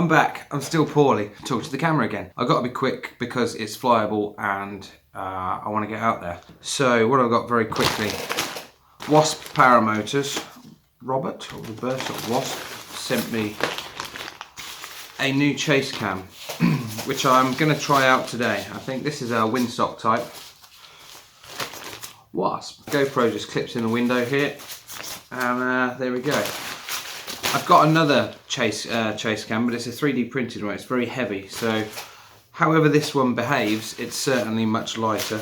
I'm back. I'm still poorly. Talk to the camera again. I've got to be quick because it's flyable and I want to get out there. So what I've got very quickly, Wasp Paramotors. Robert or Roberta Wasp sent me a new chase cam, which I'm going to try out today. I think this is a windsock type. Wasp. GoPro just clips in the window here, and there we go. I've got another chase cam, but it's a 3D printed one. It's very heavy, so however this one behaves, it's certainly much lighter.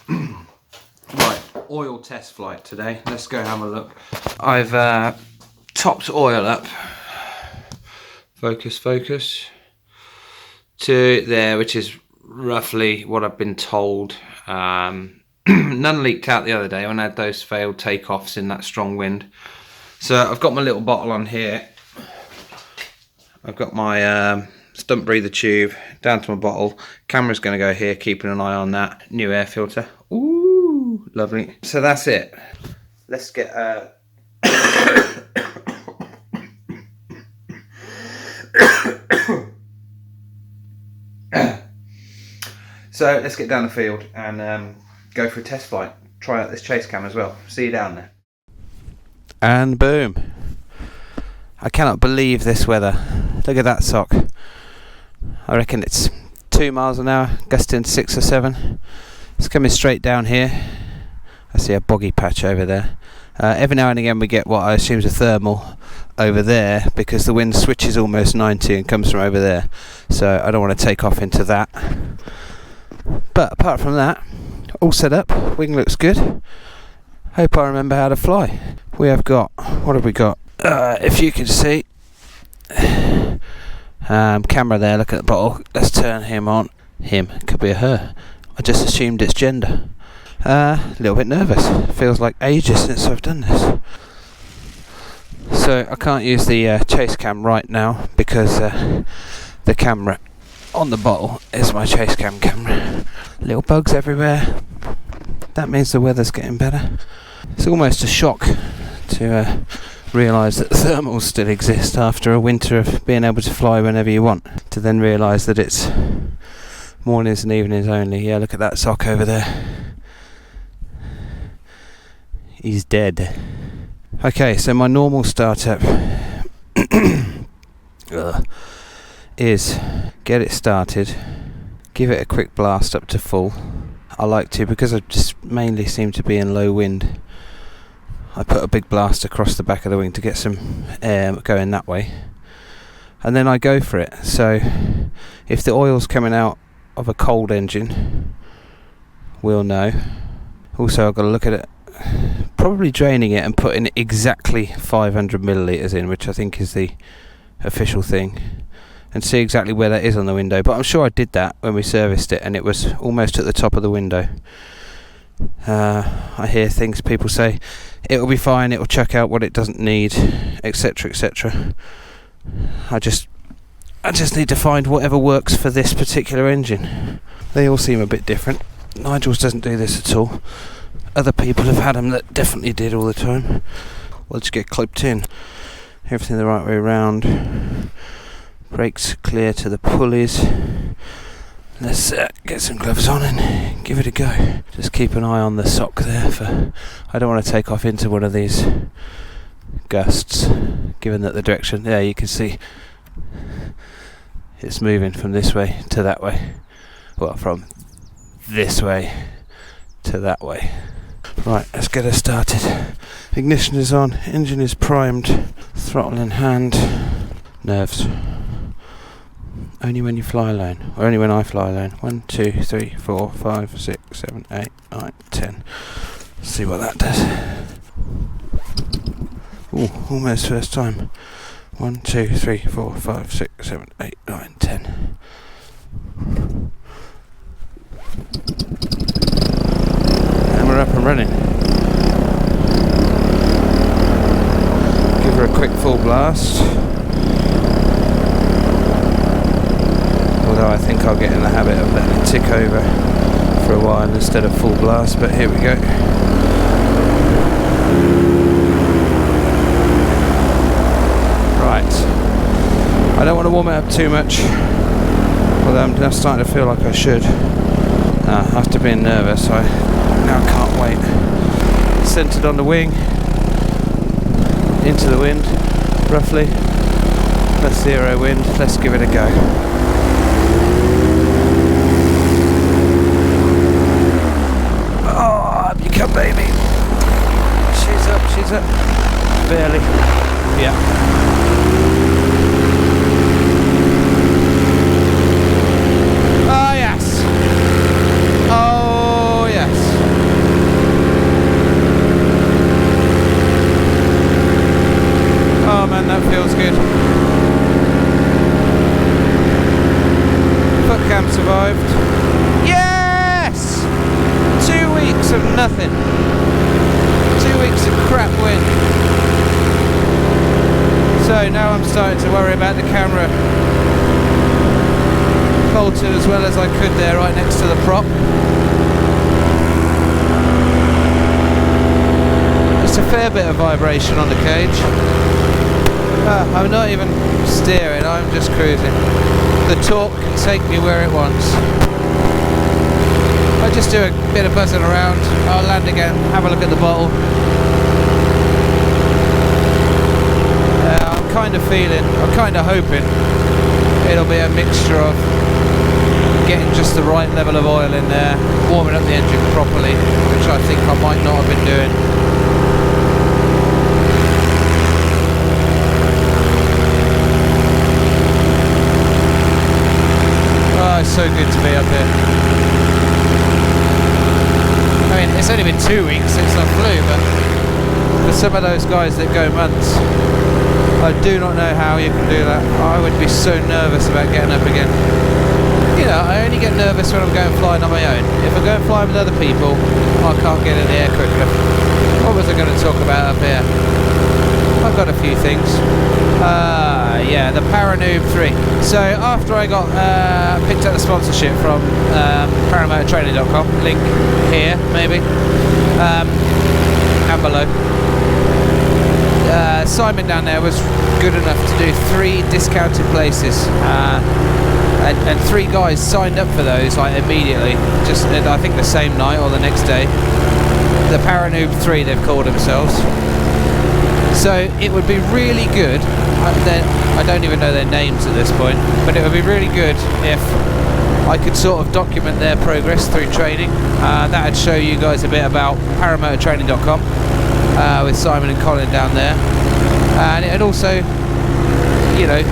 Right, oil test flight today. Let's go have a look. I've topped oil up. Focus, to there, which is roughly what I've been told. None leaked out the other day when I had those failed takeoffs in that strong wind. So I've got my little bottle on here. I've got my stump breather tube down to my bottle. Camera's going to go here, keeping an eye on that. New air filter. Ooh, lovely. So that's it. Let's get so let's get down the field and go for a test flight. Try out this chase cam as well. See you down there. And boom. I cannot believe this weather. Look at that sock. I reckon it's 2 miles an hour, gusting 6 or 7. It's coming straight down here. I see a boggy patch over there. Every now and again we get what I assume is a thermal over there, because the wind switches almost 90 and comes from over there. So I don't want to take off into that. But apart from that, all set up. Wing looks good. Hope I remember how to fly. We have got, what have we got? If you can see, camera there, look at the bottle. Let's turn him on. Him, could be a her. I just assumed it's gender. A little bit nervous. Feels like ages since I've done this. So I can't use the chase cam right now because the camera on the bottle is my chase cam camera. Little bugs everywhere. That means the weather's getting better. It's almost a shock to realise that thermals still exist after a winter of being able to fly whenever you want. To then realise that it's mornings and evenings only. Yeah, look at that sock over there. He's dead. Okay, so my normal startup is get it started, give it a quick blast up to full. I like to, because I just mainly seem to be in low wind, I put a big blast across the back of the wing to get some air going that way, and then I go for it. So if the oil's coming out of a cold engine, we'll know. Also I've got to look at it, probably draining it and putting exactly 500 millilitres in, which I think is the official thing, and see exactly where that is on the window. But I'm sure I did that when we serviced it and it was almost at the top of the window. I hear things, people say it'll be fine, it'll chuck out what it doesn't need, etc, etc. I just need to find whatever works for this particular engine. They all seem a bit different. Nigel's doesn't do this at all. Other people have had them that definitely did all the time. We'll just get clipped in. Everything the right way around. Brakes clear to the pulleys. Let's get some gloves on and give it a go. Just keep an eye on the sock there. I don't want to take off into one of these gusts, given that the direction, there you can see it's moving from this way to that way. Well, from this way to that way. Right, let's get her started. Ignition is on, engine is primed, throttle in hand. Nerves. Only when you fly alone, or only when I fly alone. 1, 2, 3, 4, 5, 6, 7, 8, 9, 10. Let's see what that does. Ooh, almost first time. 1, 2, 3, 4, 5, 6, 7, 8, 9, 10. And we're up and running. Give her a quick full blast. Although I think I'll get in the habit of letting it tick over for a while instead of full blast, but here we go. Right. I don't want to warm it up too much, although I'm now starting to feel like I should. After being nervous, I now can't wait. Centred on the wing, into the wind, roughly, +0 wind. Let's give it a go. Oh, up you come, baby. She's up. Barely. Yeah. Oh, yes. Oh, yes. Oh, man, that feels good. Foot cam survived. Yes! 2 weeks of nothing. 2 weeks of crap wind. So now I'm starting to worry about the camera. Bolted as well as I could there, right next to the prop. Just a fair bit of vibration on the cage. I'm not even steering, I'm just cruising. The torque can take me where it wants. I just do a bit of buzzing around, I'll land again, have a look at the bottle. I'm kind of hoping it'll be a mixture of getting just the right level of oil in there, warming up the engine properly, which I think I might not have been doing. Oh, it's so good to be up here. I mean, it's only been 2 weeks since I flew, but for some of those guys that go months, I do not know how you can do that. I would be so nervous about getting up again. You know, I only get nervous when I'm going flying on my own. If I go and fly with other people, I can't get in the air quick enough. What was I going to talk about up here? I've got a few things. Yeah, the Paramotor 3. So after I got picked up the sponsorship from paramotoring.com, link here maybe, and below. Simon down there was good enough to do 3 discounted places, and 3 guys signed up for those like immediately, just I think the same night or the next day. The Paramotor 3 they've called themselves. So it would be really good, I don't even know their names at this point, but it would be really good if I could sort of document their progress through training. That would show you guys a bit about paramotoring.com with Simon and Colin down there, and it would also, you know,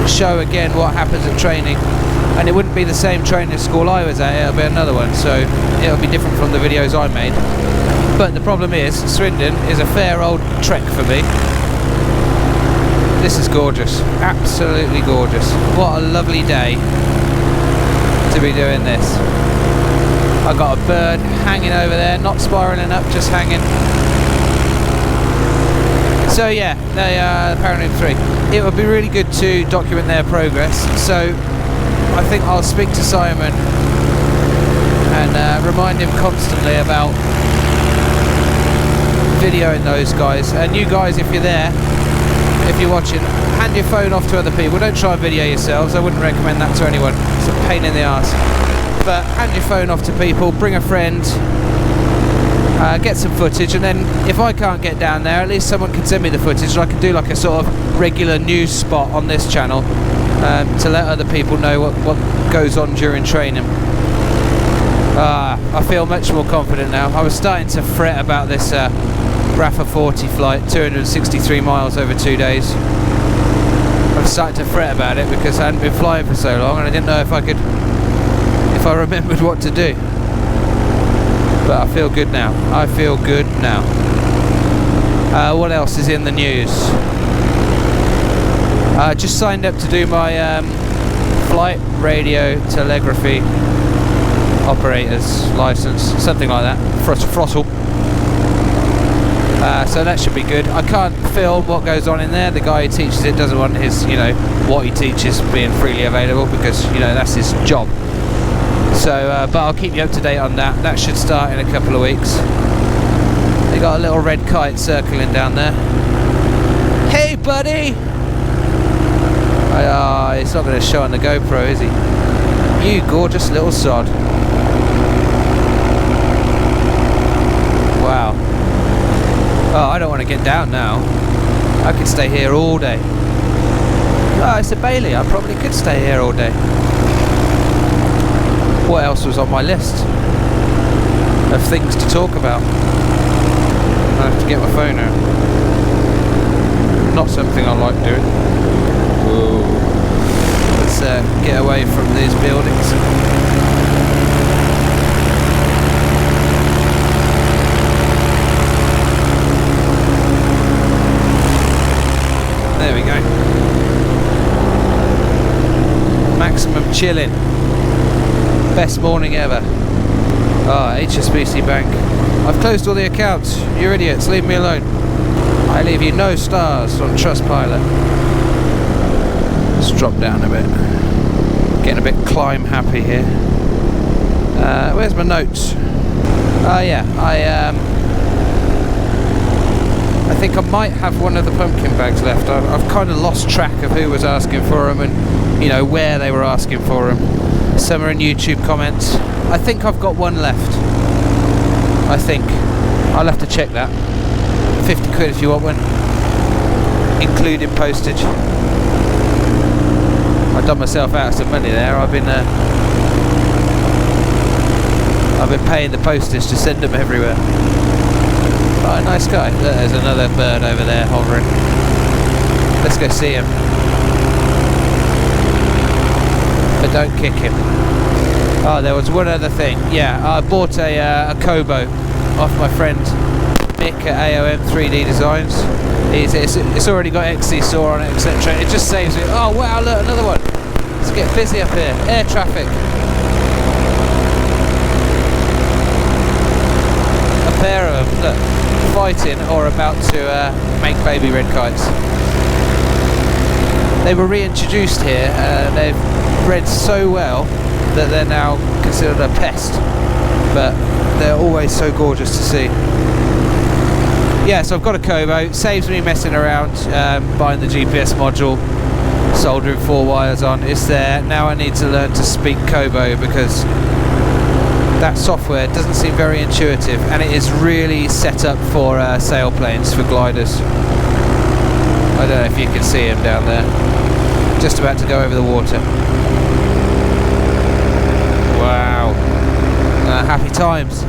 show again what happens at training. And it wouldn't be the same training school I was at, it'll be another one, so it'll be different from the videos I made. But the problem is, Swindon is a fair old trek for me. This is gorgeous, absolutely gorgeous. What a lovely day to be doing this. I've got a bird hanging over there, not spiralling up, just hanging. So yeah, the Paramotor 3. It would be really good to document their progress, so I think I'll speak to Simon and remind him constantly about videoing those guys. And you guys, if you're there, if you're watching, hand your phone off to other people. Don't try and video yourselves, I wouldn't recommend that to anyone. It's a pain in the arse. But hand your phone off to people, bring a friend, get some footage, and then if I can't get down there, at least someone can send me the footage and I can do like a sort of regular news spot on this channel to let other people know what goes on during training. I feel much more confident now. I was starting to fret about this Rafa 40 flight, 263 miles over 2 days. I was starting to fret about it because I hadn't been flying for so long and I didn't know if I remembered what to do. But I feel good now. I feel good now. What else is in the news? I just signed up to do my flight radio telegraphy operator's license, something like that, throttle. So that should be good. I can't film what goes on in there. The guy who teaches it doesn't want his, you know, what he teaches being freely available because, you know, that's his job. So, but I'll keep you up to date on that. That should start in a couple of weeks. They got a little red kite circling down there. Hey, buddy! It's not going to show on the GoPro, is he? You gorgeous little sod. Wow. Oh, I don't want to get down now. I could stay here all day. Oh, it's a Bailey. I probably could stay here all day. What else was on my list of things to talk about? I have to get my phone out. Not something I like doing. Whoa. Let's get away from these buildings. There we go. Maximum chilling. Best morning ever. Ah, HSBC Bank. I've closed all the accounts. You're idiots. Leave me alone. I leave you no stars on Trustpilot. Let's drop down a bit. Getting a bit climb happy here. Where's my notes? Oh yeah, I think I might have one of the pumpkin bags left. I've kind of lost track of who was asking for them and, you know, where they were asking for them. Some are in YouTube comments. I think I've got one left. I think. I'll have to check that. 50 quid if you want one, including postage. I've done myself out of some money there. I've been paying the postage to send them everywhere. Oh, nice guy. There's another bird over there hovering. Let's go see him. But don't kick him. Oh, there was one other thing. Yeah, I bought a Kobo off my friend Mick at AOM 3D Designs. It's already got XC saw on it, etc. It just saves it. Oh wow, look, another one. Let's get busy up here. Air traffic. A pair of them, look, fighting or about to make baby red kites. They were reintroduced here. They've bred so well that they're now considered a pest, but they're always so gorgeous to see. Yeah, so I've got a Kobo. Saves me messing around buying the GPS module, soldering 4 wires on. It's there. Now I need to learn to speak Kobo because that software doesn't seem very intuitive, and it is really set up for sailplanes, for gliders. I don't know if you can see him down there. Just about to go over the water. Wow. Happy times.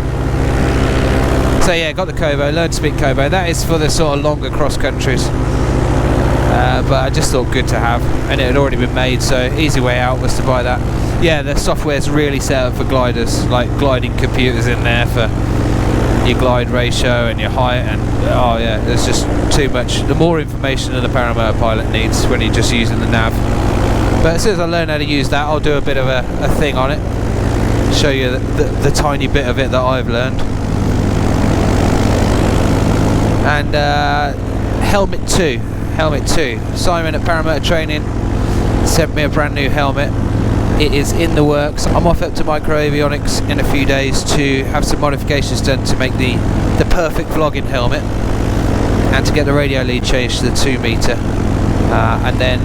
So yeah, got the Kobo, learned to speak Kobo. That is for the sort of longer cross countries. But I just thought good to have, and it had already been made, so easy way out was to buy that. Yeah, the software's really set up for gliders, like gliding computers in there for your glide ratio and your height, and oh yeah, there's just too much. The more information that the Paramotor pilot needs when you're just using the nav. But as soon as I learn how to use that, I'll do a bit of a thing on it, show you the tiny bit of it that I've learned. And helmet 2. Simon at Paramotor Training sent me a brand new helmet. It is in the works. I'm off up to Micro Avionics in a few days to have some modifications done to make the perfect vlogging helmet, and to get the radio lead changed to the 2 meter, and then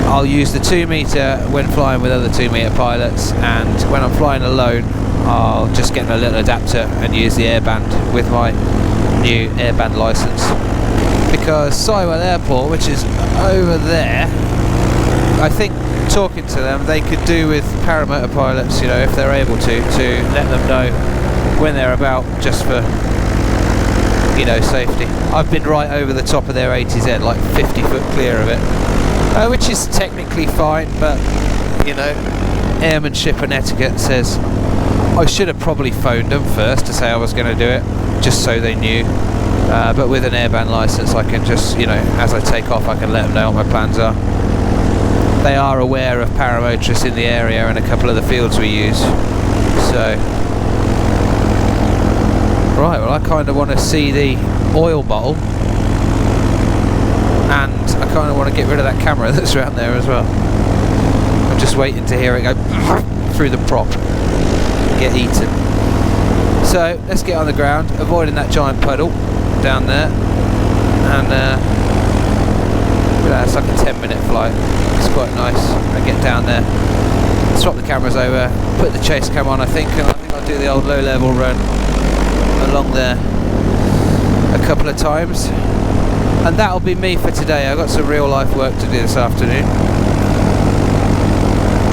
I'll use the 2 meter when flying with other 2 meter pilots, and when I'm flying alone I'll just get a little adapter and use the airband with my new airband license, because Sywell Airport, which is over there, I think talking to them they could do with paramotor pilots, you know, if they're able to let them know when they're about, just for, you know, safety. I've been right over the top of their ATZ, like 50 foot clear of it, which is technically fine, but you know, airmanship and etiquette says I should have probably phoned them first to say I was going to do it, just so they knew. But with an airband license I can just, you know, as I take off I can let them know what my plans are. They are aware of paramotorists in the area and a couple of the fields we use. So, right, well I kind of want to see the oil bottle, and I kind of want to get rid of that camera that's around there as well. I'm just waiting to hear it go through the prop, get eaten. So let's get on the ground, avoiding that giant puddle down there, and It's like a 10-minute flight. It's quite nice. I get down there, swap the cameras over, put the chase cam on. I think I'll do the old low level run along there a couple of times, and that'll be me for today. I've got some real life work to do this afternoon,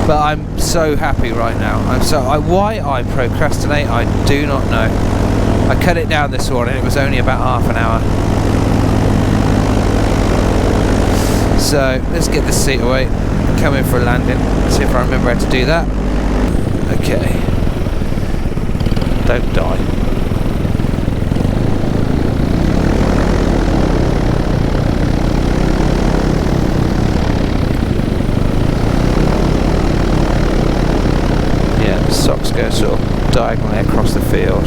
but I'm so happy right now. Why I procrastinate, I do not know. I cut it down this morning. It was only about half an hour. So let's get this seat away, come in for a landing, see if I remember how to do that. Okay, don't die. Yeah, the socks go sort of diagonally across the field.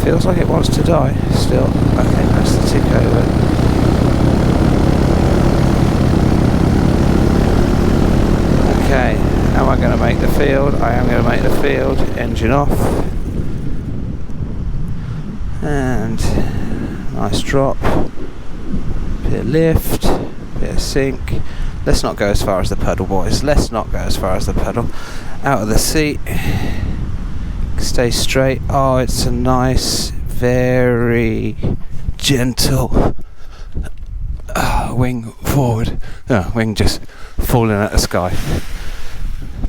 Feels like it wants to die still. I think that's the tick over. Okay, am I going to make the field? I am going to make the field. Engine off. And nice drop. Bit of lift. Bit of sink. Let's not go as far as the puddle, boys. Let's not go as far as the puddle. Out of the seat. Stay straight. Oh, it's a nice, very gentle wing forward. Oh, wing just falling at the sky.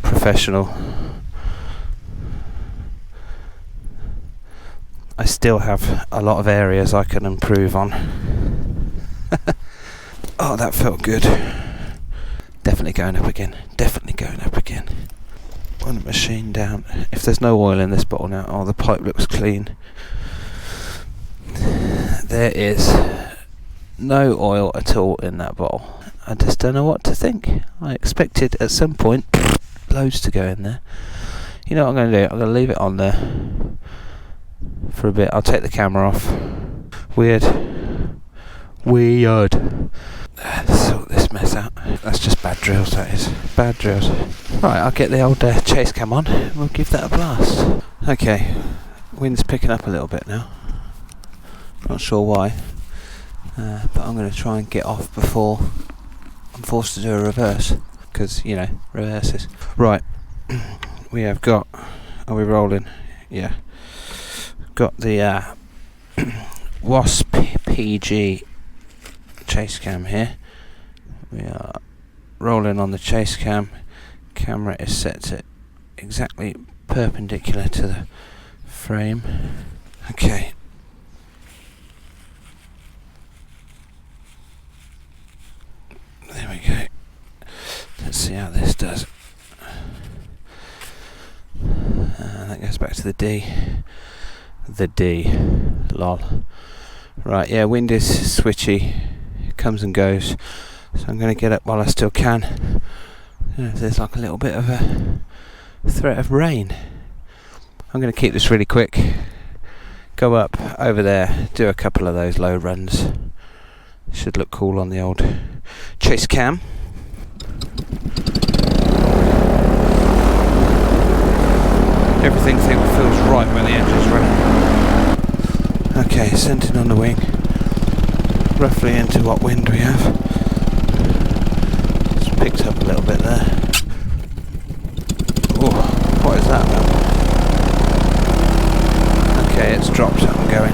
Professional. I still have a lot of areas I can improve on. Oh, that felt good. Definitely going up again. Definitely going up again. Run the machine down. If there's no oil in this bottle now, oh, the pipe looks clean. There is no oil at all in that bottle. I just don't know what to think. I expected at some point loads to go in there. You know what I'm going to do? I'm going to leave it on there for a bit. I'll take the camera off. Weird. Let's sort this mess out. That's just bad drills, that is. Bad drills. Right, I'll get the old chase cam on. We'll give that a blast. Okay, wind's picking up a little bit now. Not sure why. But I'm going to try and get off before I'm forced to do a reverse. Because, you know, reverses. Right, we have got... Are we rolling? Yeah. Got the Wasp PG chase cam here. We are rolling on the chase cam. Camera is set to exactly perpendicular to the frame. Okay. There we go. Let's see how this does. That goes back to the D. The D. Lol. Right, yeah, wind is switchy. It comes and goes. So I'm going to get up while I still can. I don't know if there's like a little bit of a threat of rain. I'm going to keep this really quick. Go up over there, do a couple of those low runs. Should look cool on the old chase cam. Everything feels right when the engine's running. Okay, centered on the wing. Roughly into what wind we have. It's picked up a little bit there. Oh, what is that about? Okay, it's dropped. I'm going.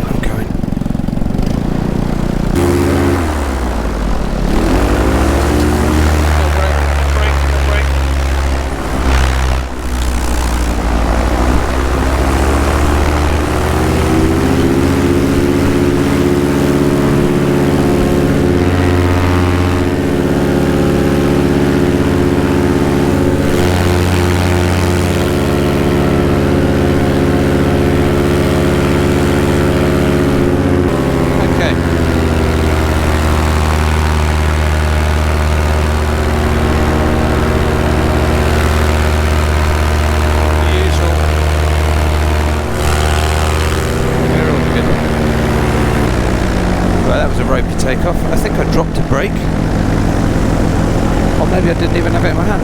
off. I think I dropped a brake. Or maybe I didn't even have it in my hand.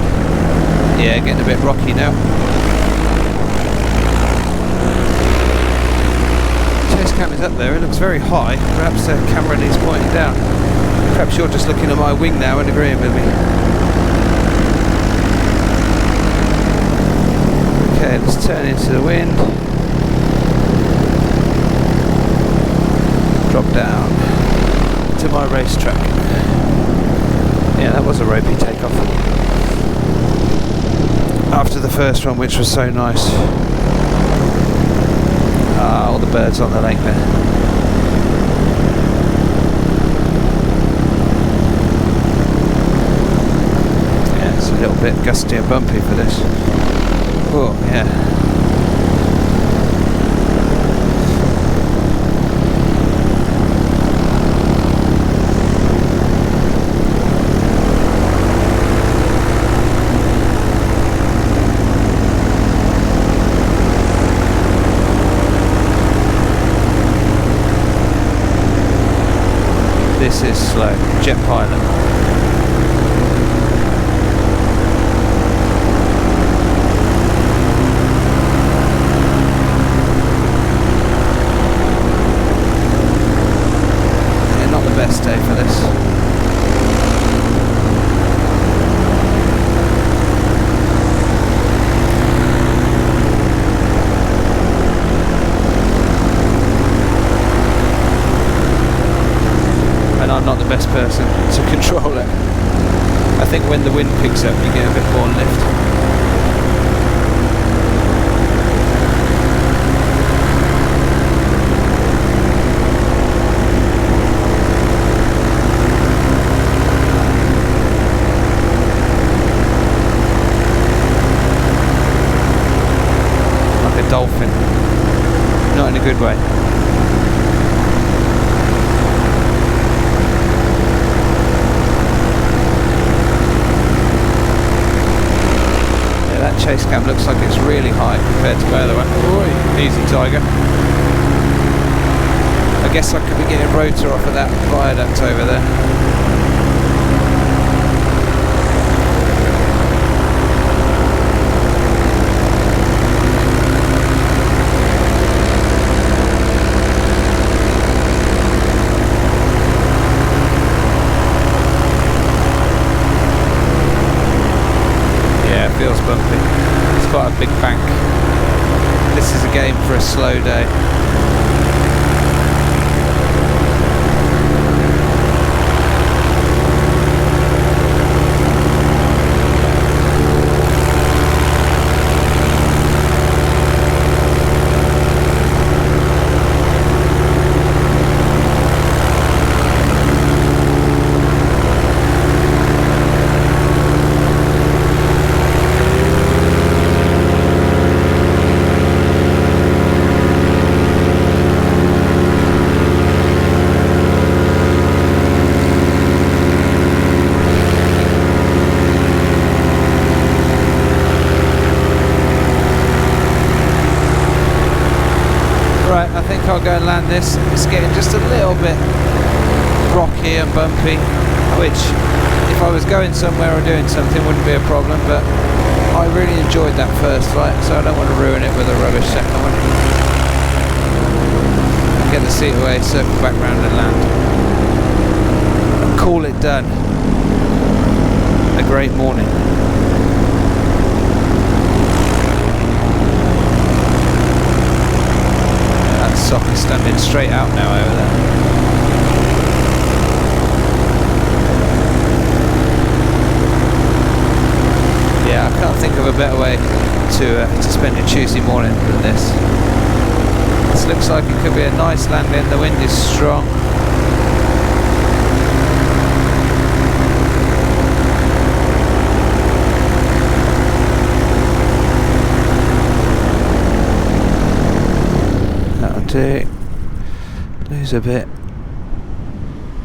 Yeah, getting a bit rocky now. Chase cam is up there, it looks very high. Perhaps the camera needs pointing down. Perhaps you're just looking at my wing now and agreeing with me. Okay, let's turn into the wind. Drop down to my racetrack. Yeah, that was a ropey takeoff. After the first one, which was so nice. Ah, all the birds on the lake there. Yeah, it's a little bit gusty and bumpy for this. Oh, yeah. This is slow. Jet pilot. Yeah, not the best day for this. I'm not the best person to control it. I think when the wind picks up you get a bit more lift. Like a dolphin. Not in a good way. That chase cam looks like it's really high compared to the other one. Oy, easy tiger. I guess I could be getting rotor off of that viaduct over there. Feels bumpy. It's quite a big bank. This is a game for a slow day. Right, I think I'll go and land this. It's getting just a little bit rocky and bumpy, which if I was going somewhere or doing something wouldn't be a problem, but I really enjoyed that first flight, so I don't want to ruin it with a rubbish second one. Get the seat away, circle back round and land. And call it done. A great morning. Sock is standing straight out now over there. Yeah, I can't think of a better way to spend a Tuesday morning than this. This looks like it could be a nice landing. The wind is strong. Lose a bit.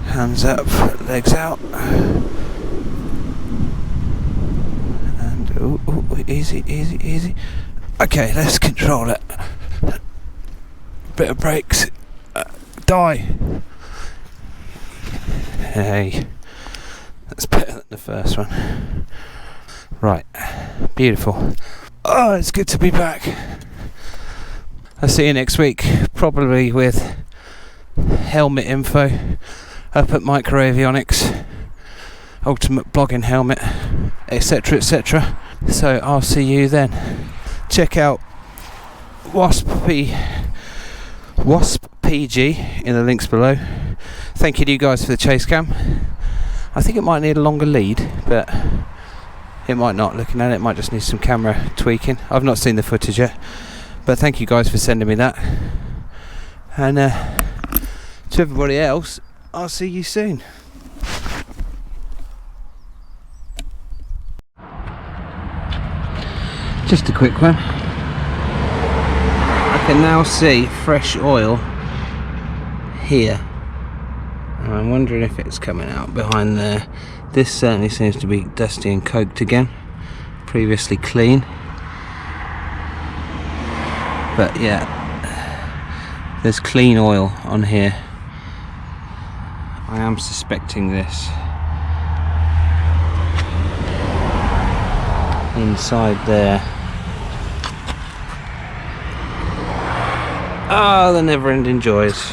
Hands up, legs out. And ooh, easy, easy, easy. Okay, let's control it. Bit of brakes. Die. Hey, that's better than the first one. Right, beautiful. Oh, it's good to be back. I'll see you next week, probably with helmet info up at Microavionics, ultimate blogging helmet, etc, etc. So I'll see you then. Check out Wasp PG in the links below. Thank you to you guys for the chase cam. I think it might need a longer lead, but it might not. Looking at it, it might just need some camera tweaking. I've not seen the footage yet, but thank you guys for sending me that. And to everybody else, I'll see you soon. Just a quick one. I can now see fresh oil here, and I'm wondering if it's coming out behind there. This certainly seems to be dusty and coked again, previously clean, but yeah, there's clean oil on here. I am suspecting this inside there. Ah, the never-ending joys.